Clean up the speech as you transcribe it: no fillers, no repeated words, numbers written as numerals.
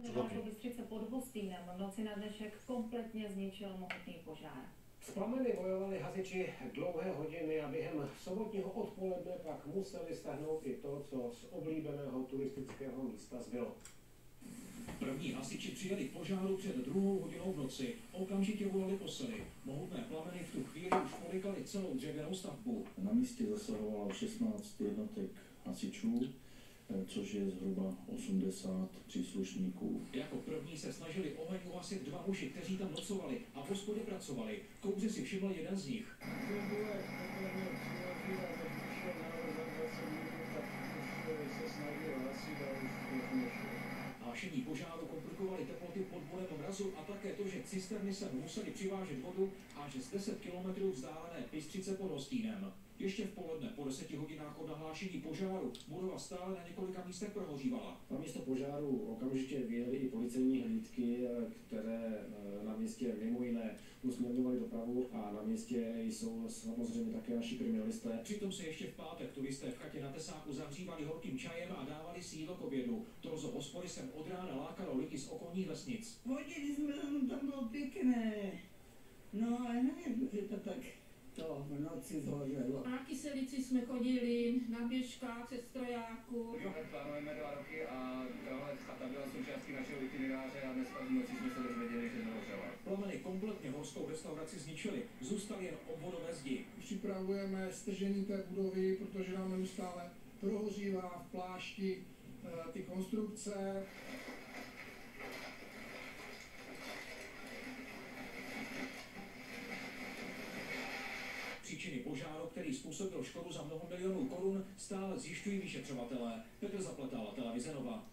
Nedaleko Bystřice pod Hostýnem v noci na dnešek kompletně zničil mohutný požár. S plameny bojovali hasiči dlouhé hodiny a během sobotního odpoledne pak museli stahnout i to, co z oblíbeného turistického místa zbylo. První hasiči přijeli k požáru před 2:00 v noci. Okamžitě volali po sely. Mohutné plameny v tu chvíli už polikaly celou dřevěnou stavbu. Na místě zasahovalo 16 jednotek hasičů, což je zhruba 80 příslušníků. Jako první se snažili oheň uhasit 2 muži, kteří tam nocovali a v hospodě pracovali. Kouře si všiml jeden z nich. Hašení požáru komplikovaly teploty pod bodem mrazu a také to, že cisterny sem museli přivážet vodu až z 10 km vzdálené Bystřice pod Hostýnem. Ještě v poledne po 10 hodinách od nahlášení požáru budova stále na několika místech prohořívala. Na místo požáru okamžitě vyjeli i policejní hlídky, které na místě mimo jiné usměrňovaly dopravu a na místě jsou samozřejmě také naši kriminalisté. Přitom se ještě v pátek turisté v chatě na Tesáku zahřívali horkým čajem a dávali si jídlo k obědu. Torzo hospody sem od rána lákalo lidi z okolních vesnic. Chodili jsme tam bylo pěkné. No ale nevím, že to tak to v noci zhořelo. Na Kyselici jsme chodili na běžkách se strojáku. Plánujeme 2 roky a tahle chata byla součástí našeho itineráře a dneska v noci jsme se dozvěděli, že nehořela. Plameny kompletně horskou restauraci zničily, zůstaly jen obvodové zdi. Připravujeme stržení té budovy, protože nám neustále prohořívá v plášti ty konstrukce. Příčiny požáru, který způsobil škodu za mnoho milionů korun, stále zjišťují vyšetřovatelé. Petr Zapletal, Televize Nova.